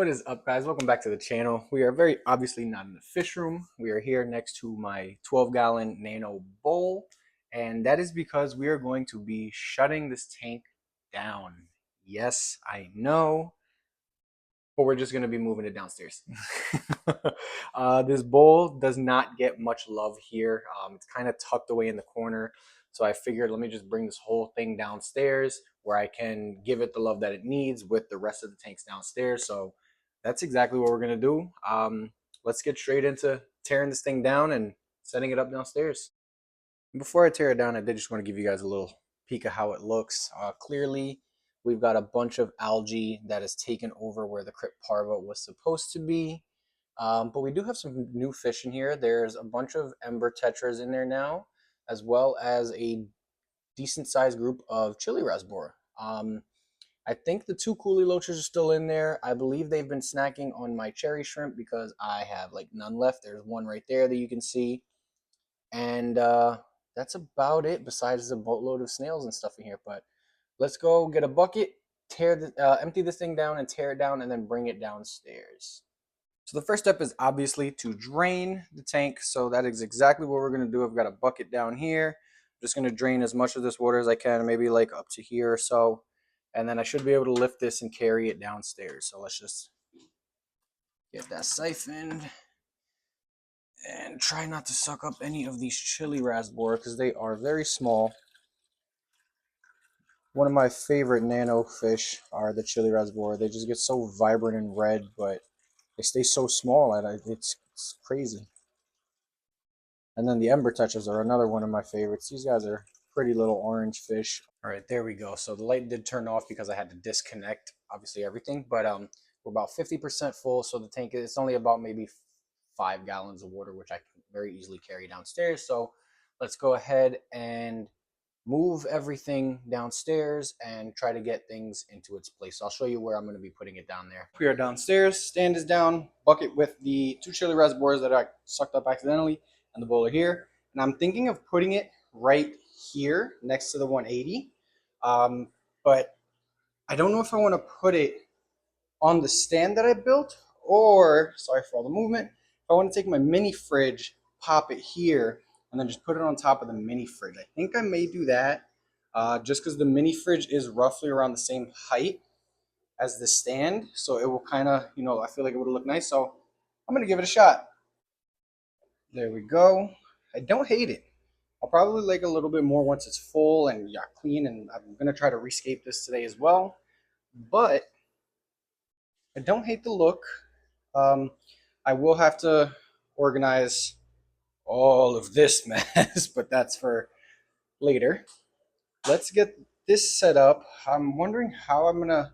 What is up, guys? Welcome back to the channel. We are very obviously not in the fish room. We are here next to my 12-gallon nano bowl, and that is because we are going to be shutting this tank down. Yes, I know, but we're just going to be moving it downstairs. This bowl does not get much love here. It's kind of tucked away in the corner, so I figured let me just bring this whole thing downstairs where I can give it the love that it needs with the rest of the tanks downstairs. So that's exactly what we're gonna do. Let's get straight into tearing this thing down and setting it up downstairs. Before I tear it down, I did just want to give you guys a little peek of how it looks. Clearly, we've got a bunch of algae that has taken over where the crypt parva was supposed to be. But we do have some new fish in here. There's a bunch of ember tetras in there now, as well as a decent sized group of chili rasbora. I think the two coolie loaches are still in there. I believe they've been snacking on my cherry shrimp because I have like none left. There's one right there that you can see. And that's about it besides the boatload of snails and stuff in here. But let's go get a bucket, empty this thing down and tear it down and then bring it downstairs. So the first step is obviously to drain the tank. So that is exactly what we're going to do. I've got a bucket down here. I'm just going to drain as much of this water as I can, maybe like up to here or so. And then I should be able to lift this and carry it downstairs. So let's just get that siphoned and try not to suck up any of these chili rasbora because they are very small. One of my favorite nano fish are the chili rasbora. They just get so vibrant and red, but they stay so small and it's crazy. And then the ember touches are another one of my favorites. These guys are pretty little orange fish. All right, there we go. So the light did turn off because I had to disconnect obviously everything, but we're about 50% full. So the tank it's only about maybe 5 gallons of water, which I can very easily carry downstairs. So let's go ahead and move everything downstairs and try to get things into its place. So I'll show you where I'm going to be putting it down there. We are downstairs, stand is down, bucket with the 2 chili rasboras that I sucked up accidentally, and the bowl are here. And I'm thinking of putting it right here next to the 180. But I don't know if I want to put it on the stand that I built or, sorry for all the movement, if I want to take my mini fridge, pop it here, and then just put it on top of the mini fridge. I think I may do that just because the mini fridge is roughly around the same height as the stand. So it will kind of, I feel like it would look nice. So I'm going to give it a shot. There we go. I don't hate it. I'll probably like a little bit more once it's full and clean. And I'm going to try to rescape this today as well. But I don't hate the look. I will have to organize all of this mess, but that's for later. Let's get this set up. I'm wondering how I'm gonna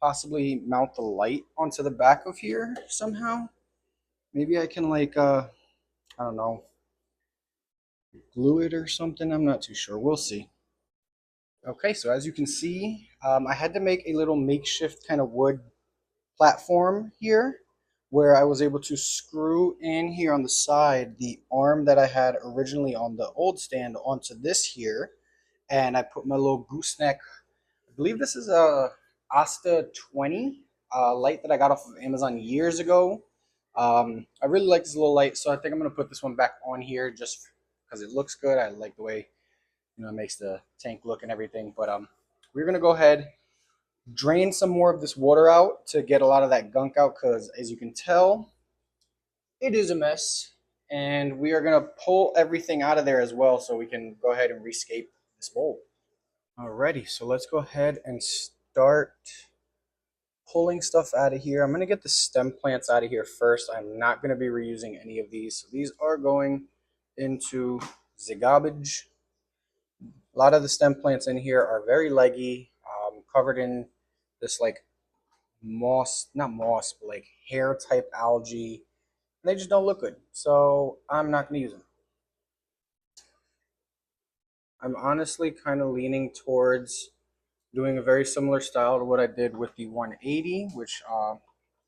possibly mount the light onto the back of here somehow. Maybe I can like I don't know, glue it or something. I'm not too sure. We'll see. Okay, so as you can see, I had to make a little makeshift kind of wood platform here where I was able to screw in here on the side the arm that I had originally on the old stand onto this here, and I put my little gooseneck. I believe this is a Asta 20 light that I got off of Amazon years ago. I really like this little light, so I think I'm gonna put this one back on here just because it looks good. I like the way it makes the tank look and everything. But we're gonna go ahead, drain some more of this water out to get a lot of that gunk out because as you can tell, it is a mess. And we are going to pull everything out of there as well so we can go ahead and rescape this bowl. Alrighty, so let's go ahead and start pulling stuff out of here. I'm going to get the stem plants out of here first. I'm not going to be reusing any of these. So these are going into the garbage. A lot of the stem plants in here are very leggy, covered in this like moss, not moss, but like hair type algae. And they just don't look good. So I'm not going to use them. I'm honestly kind of leaning towards doing a very similar style to what I did with the 180, which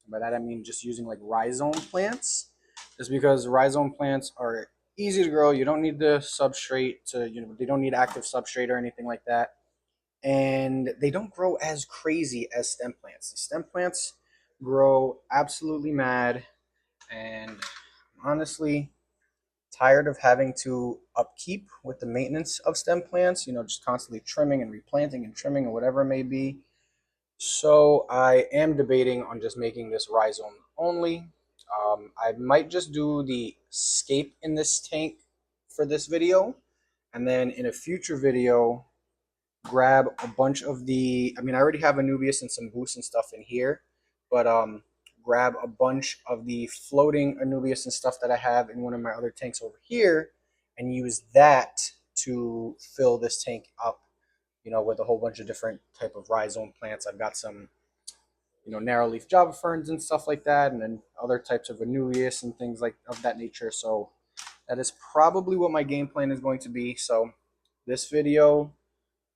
by that I mean just using like rhizome plants. Just because rhizome plants are easy to grow. You don't need the substrate to, they don't need active substrate or anything like that. And they don't grow as crazy as stem plants. The stem plants grow absolutely mad, and honestly tired of having to upkeep with the maintenance of stem plants, just constantly trimming and replanting and trimming and whatever it may be. So I am debating on just making this rhizome only. I might just do the scape in this tank for this video, and then in a future video grab a bunch of the, I mean, I already have Anubias and some boosts and stuff in here, but grab a bunch of the floating Anubias and stuff that I have in one of my other tanks over here and use that to fill this tank up, with a whole bunch of different type of rhizome plants. I've got some, narrow leaf Java ferns and stuff like that, and then other types of Anubias and things like of that nature. So that is probably what my game plan is going to be. So this video,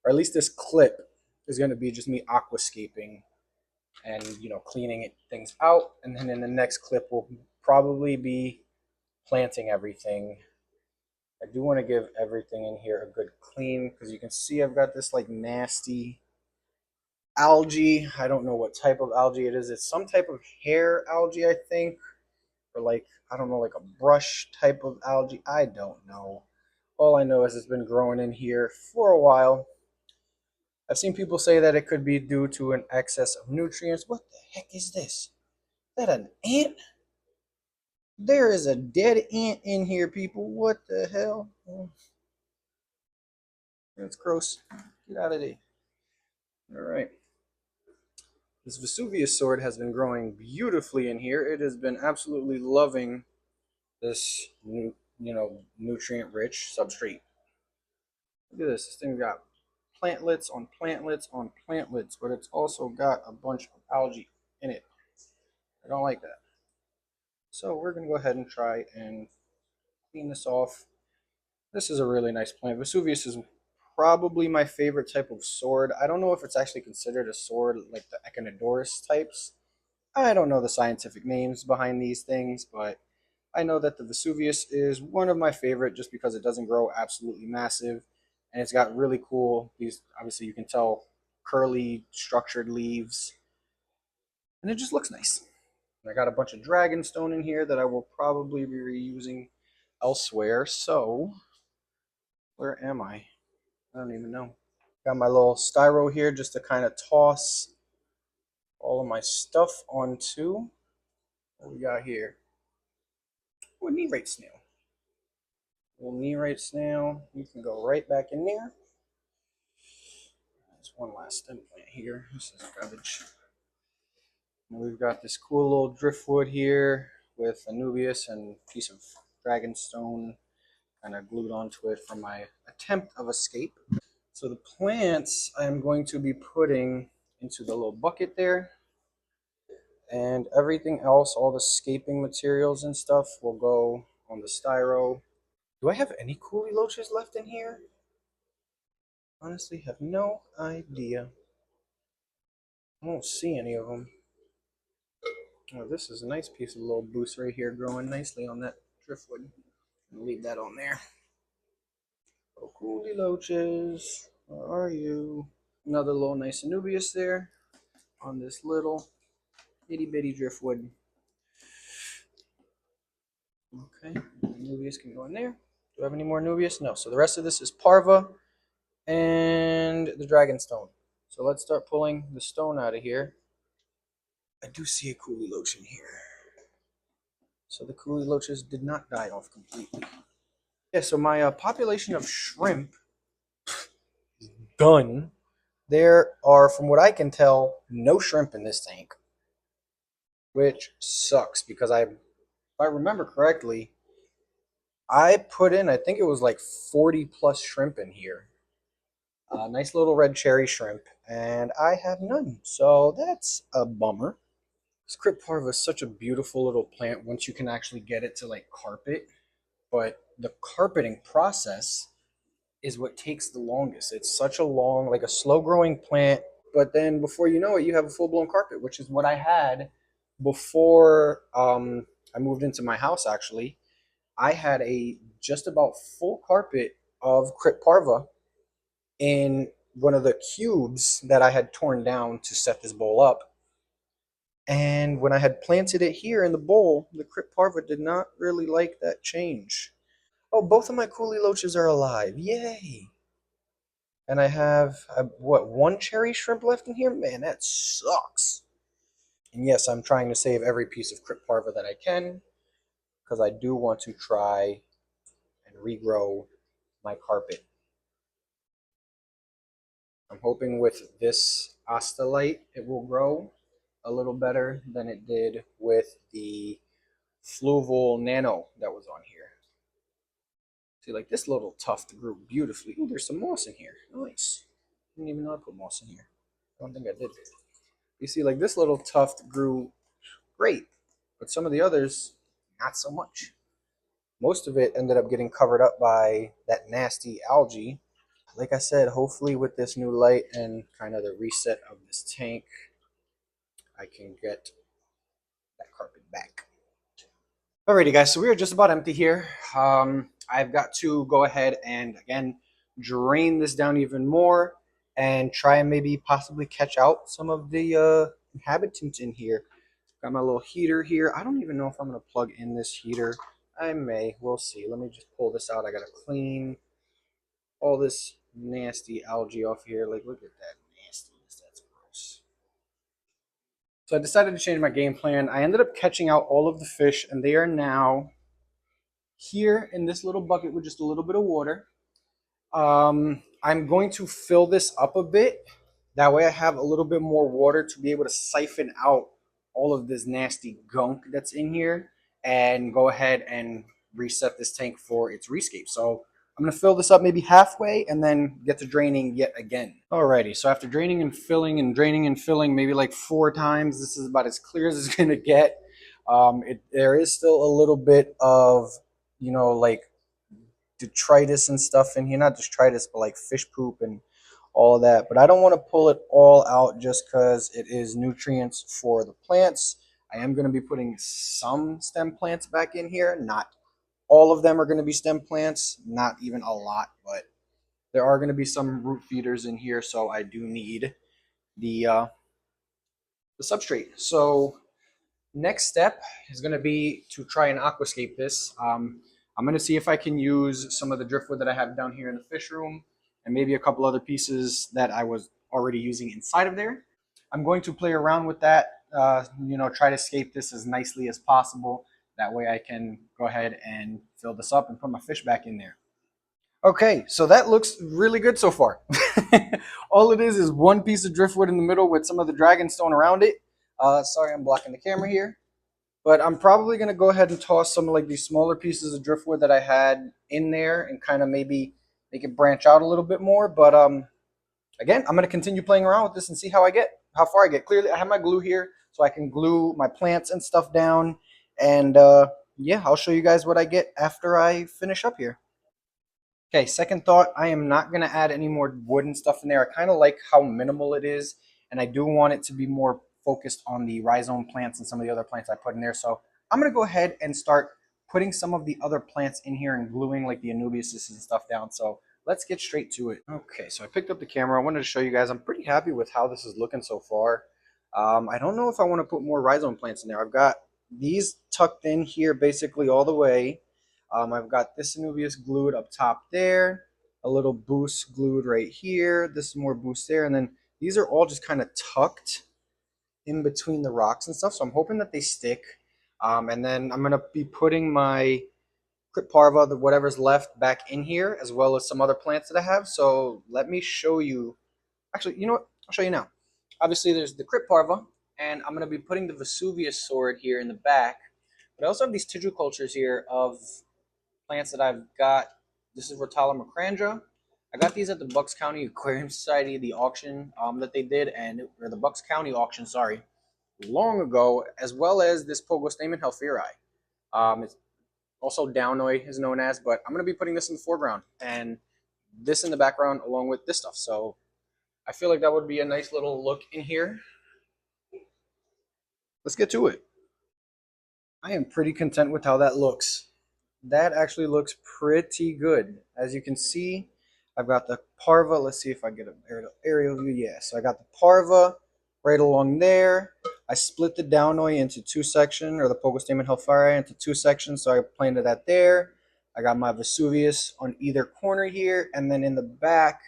or at least this clip, is going to be just me aquascaping and cleaning things out, and then in the next clip will probably be planting everything. I do want to give everything in here a good clean, because you can see I've got this like nasty algae. I don't know what type of algae it is. It's some type of hair algae, I think, or like, I don't know, like a brush type of algae. I don't know. All I know is it's been growing in here for a while. I've seen people say that it could be due to an excess of nutrients. What the heck is this? Is that an ant? There is a dead ant in here, people. What the hell? That's gross. Get out of there. All right. This Vesuvius sword has been growing beautifully in here. It has been absolutely loving this nutrient rich substrate. Look at this. This thing's got plantlets on plantlets on plantlets, but it's also got a bunch of algae in it. I don't like that. So we're going to go ahead and try and clean this off. This is a really nice plant. Vesuvius is probably my favorite type of sword. I don't know if it's actually considered a sword like the Echinodorus types. I don't know the scientific names behind these things, but I know that the Vesuvius is one of my favorite just because it doesn't grow absolutely massive, and it's got really cool, these, obviously you can tell, curly structured leaves, and it just looks nice. I got a bunch of dragonstone in here that I will probably be reusing elsewhere. So where am I? I don't even know. Got my little styro here just to kind of toss all of my stuff onto. What we got here? Oh, a nerate snail. Little nerate snail. You can go right back in there. There's one last stem plant here. This is garbage. And we've got this cool little driftwood here with Anubias and a piece of dragonstone kind of glued onto it for my attempt of escape. So the plants I'm going to be putting into the little bucket there, and everything else, all the scaping materials and stuff, will go on the styro. Do I have any coolie loaches left in here? Honestly, have no idea. I don't see any of them. Oh, this is a nice piece of little boost right here, growing nicely on that driftwood. I'll leave that on there. Oh, coolie loaches, where are you? Another little nice Anubias there on this little itty bitty driftwood. Okay, Anubias can go in there. Do I have any more Anubias? No. So the rest of this is Parva and the Dragonstone. So let's start pulling the stone out of here. I do see a coolie loach in here. So the coolie loaches did not die off completely. Yeah, so my population of shrimp done. There are, from what I can tell, no shrimp in this tank, which sucks because if I remember correctly, I put in, I think it was like 40 plus shrimp in here. Nice little red cherry shrimp, and I have none. So that's a bummer. This Crypt Parva is such a beautiful little plant once you can actually get it to like carpet, but the carpeting process is what takes the longest. It's such a long, like a slow growing plant, but then before you know it, you have a full blown carpet, which is what I had before I moved into my house. Actually, I had a just about full carpet of Crypt Parva in one of the cubes that I had torn down to set this bowl up. And when I had planted it here in the bowl, the crypt parva did not really like that change. Oh, both of my coolie loaches are alive. Yay! And I have, what, one cherry shrimp left in here? Man, that sucks. And yes, I'm trying to save every piece of crypt parva that I can because I do want to try and regrow my carpet. I'm hoping with this Astalite it will grow a little better than it did with the Fluval Nano that was on here. See, like this little tuft grew beautifully. Ooh, there's some moss in here. Nice. Didn't even know I put moss in here. I don't think I did. You see, like this little tuft grew great, but some of the others, not so much. Most of it ended up getting covered up by that nasty algae. Like I said, hopefully with this new light and kind of the reset of this tank, I can get that carpet back. Alrighty guys, so we are just about empty here. I've got to go ahead and again drain this down even more and try and maybe possibly catch out some of the inhabitants in here. Got my little heater here. I don't even know if I'm going to plug in this heater. I may. We'll see. Let me just pull this out. I got to clean all this nasty algae off here. Like, look at that nastiness. That's gross. So I decided to change my game plan. I ended up catching out all of the fish, and they are now here in this little bucket with just a little bit of water. I'm going to fill this up a bit. That way I have a little bit more water to be able to siphon out all of this nasty gunk that's in here and go ahead and reset this tank for its rescape. So I'm going to fill this up maybe halfway and then get to draining yet again. Alrighty, so after draining and filling and draining and filling maybe like 4 times, this is about as clear as it's going to get. There is still a little bit of, like detritus and stuff in here. Not detritus, but like fish poop and all of that. But I don't want to pull it all out just because it is nutrients for the plants. I am going to be putting some stem plants back in here. Not all of them are going to be stem plants, not even a lot, but there are going to be some root feeders in here, so I do need the substrate. So next step is going to be to try and aquascape this. I'm going to see if I can use some of the driftwood that I have down here in the fish room and maybe a couple other pieces that I was already using inside of there. I'm going to play around with that, try to scape this as nicely as possible. That way I can go ahead and fill this up and put my fish back in there. Okay, so that looks really good so far. All it is one piece of driftwood in the middle with some of the dragonstone around it. Sorry, I'm blocking the camera here. But I'm probably going to go ahead and toss some of like these smaller pieces of driftwood that I had in there and kind of maybe make it branch out a little bit more. But again, I'm going to continue playing around with this and see how far I get. Clearly, I have my glue here so I can glue my plants and stuff down. And yeah, I'll show you guys what I get after I finish up here. Okay, second thought, I am not going to add any more wood and stuff in there. I kind of like how minimal it is, and I do want it to be more focused on the rhizome plants and some of the other plants I put in there. So I'm going to go ahead and start putting some of the other plants in here and gluing like the anubiases and stuff down. So let's get straight to it. Okay, so I picked up the camera. I wanted to show you guys. I'm pretty happy with how this is looking so far. I don't know if I want to put more rhizome plants in there. I've got these tucked in here basically all the way. I've got this Anubias glued up top there, a little boost glued right here, this is more boost there, and then these are all just kind of tucked in between the rocks and stuff, so I'm hoping that they stick. And then I'm going to be putting my Crypt Parva, whatever's left, back in here, as well as some other plants that I have. So let me show you. Actually, you know what? I'll show you now. Obviously, there's the Crypt Parva, and I'm going to be putting the Vesuvius sword here in the back. But I also have these tissue cultures here of plants that I've got. This is Rotala macrandra. I got these at the Bucks County Aquarium Society, the auction that they did, or the Bucks County auction, sorry, long ago, as well as this Pogostamen helferi. It's also Downoi is known as, but I'm going to be putting this in the foreground and this in the background along with this stuff. So I feel like that would be a nice little look in here. Let's get to it. I am pretty content with how that looks. That actually looks pretty good. As you can see, I've got the parva. Let's see if I get an aerial view. Yeah, so I got the parva right along there. I split the Downoi into two sections, or the Pogostemon Hellfire into two sections, so I planted that there. I got my Vesuvius on either corner here, and then in the back,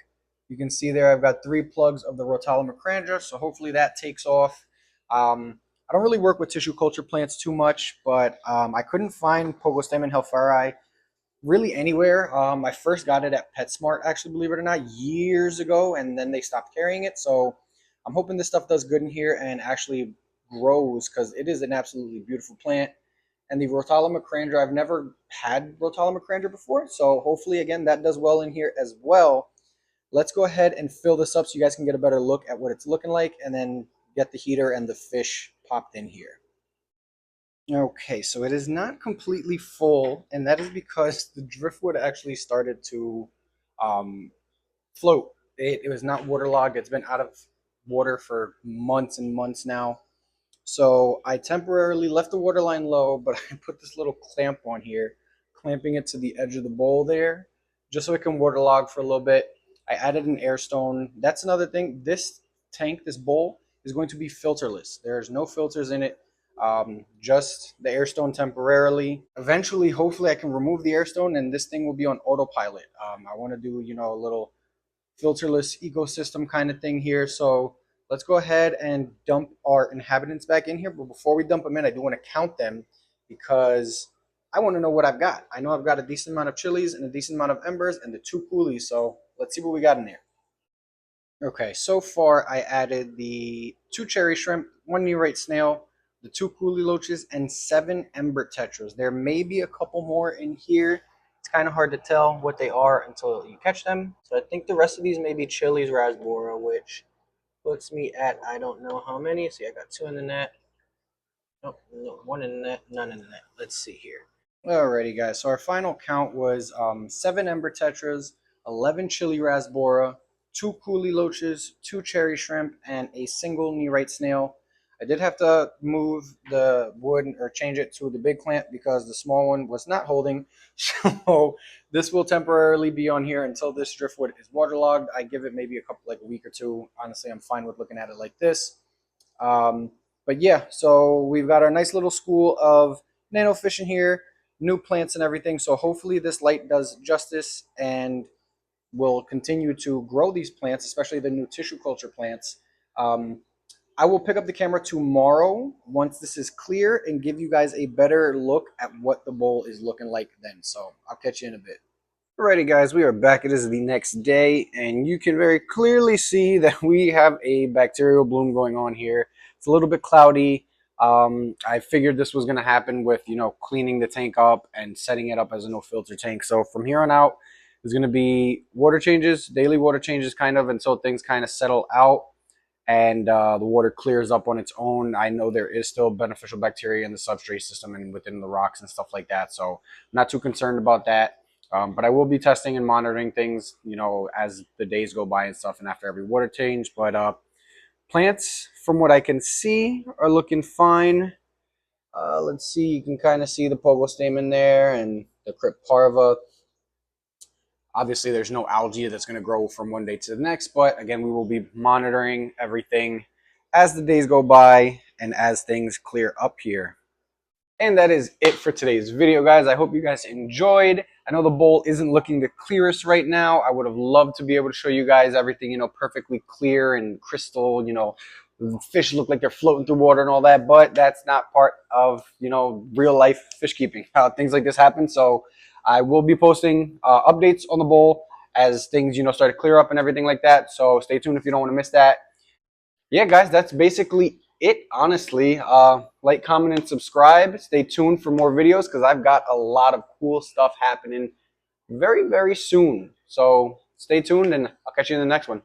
you can see there I've got 3 plugs of the Rotala macrandra, so hopefully that takes off. I don't really work with tissue culture plants too much, but I couldn't find Pogostemon Hellfire really anywhere. I first got it at PetSmart, actually, believe it or not, years ago, and then they stopped carrying it. So I'm hoping this stuff does good in here and actually grows because it is an absolutely beautiful plant. And the Rotala macrandra, I've never had Rotala macrandra before, so hopefully, again, that does well in here as well. Let's go ahead and fill this up so you guys can get a better look at what it's looking like, and then get the heater and the fish popped in here. Okay, so it is not completely full, and that is because the driftwood actually started to um, float. It was not waterlogged. It's been out of water for months and months now. So I temporarily left the water line low, but I put this little clamp on here, clamping it to the edge of the bowl there, just so it can waterlog for a little bit. I added an air stone. That's another thing. This tank, this bowl, is going to be filterless. There's no filters in it, just the air stone temporarily. Eventually, hopefully, I can remove the air stone and this thing will be on autopilot. I want to do, a little filterless ecosystem kind of thing here. So let's go ahead and dump our inhabitants back in here. But before we dump them in, I do want to count them because I want to know what I've got. I know I've got a decent amount of chilies and a decent amount of embers and the 2 coolies. So let's see what we got in there. Okay, so far I added the 2 cherry shrimp, 1 Neorite snail, the 2 coolie loaches, and 7 ember tetras. There may be a couple more in here. It's kind of hard to tell what they are until you catch them. So I think the rest of these may be Chili's Rasbora, which puts me at I don't know how many. See, I got 2 in the net. Nope, no, 1 in the net, none in the net. Let's see here. Alrighty, guys. So our final count was 7 ember tetras, 11 chili rasbora, 2 coolie loaches, 2 cherry shrimp, and a single Neorite snail. I did have to move the wood or change it to the big clamp because the small one was not holding. So this will temporarily be on here until this driftwood is waterlogged. I give it maybe like a week or two. Honestly, I'm fine with looking at it like this. Um, but yeah, so we've got our nice little school of nano fish in here, new plants and everything. So hopefully this light does justice and will continue to grow these plants, especially the new tissue culture plants. I will pick up the camera tomorrow once this is clear and give you guys a better look at what the bowl is looking like then. So I'll catch you in a bit. Alrighty guys, we are back. It is the next day and you can very clearly see that we have a bacterial bloom going on here. It's a little bit cloudy. I figured this was going to happen with, cleaning the tank up and setting it up as a no filter tank. So from here on out, there's going to be water changes, daily water changes kind of until things kind of settle out and the water clears up on its own. I know there is still beneficial bacteria in the substrate system and within the rocks and stuff like that. So I'm not too concerned about that. But I will be testing and monitoring things, as the days go by and stuff and after every water change. But plants, from what I can see, are looking fine. Let's see, you can kind of see the Pogostemon there and the Cryptparva. Obviously, there's no algae that's going to grow from one day to the next. But again, we will be monitoring everything as the days go by and as things clear up here. And that is it for today's video, guys. I hope you guys enjoyed. I know the bowl isn't looking the clearest right now. I would have loved to be able to show you guys everything, perfectly clear and crystal, the fish look like they're floating through water and all that, but that's not part of, real life fish keeping, how things like this happen. So I will be posting updates on the bowl as things, start to clear up and everything like that. So stay tuned if you don't want to miss that. Yeah, guys, that's basically it, honestly. Like, comment, and subscribe. Stay tuned for more videos because I've got a lot of cool stuff happening very, very soon. So stay tuned, and I'll catch you in the next one.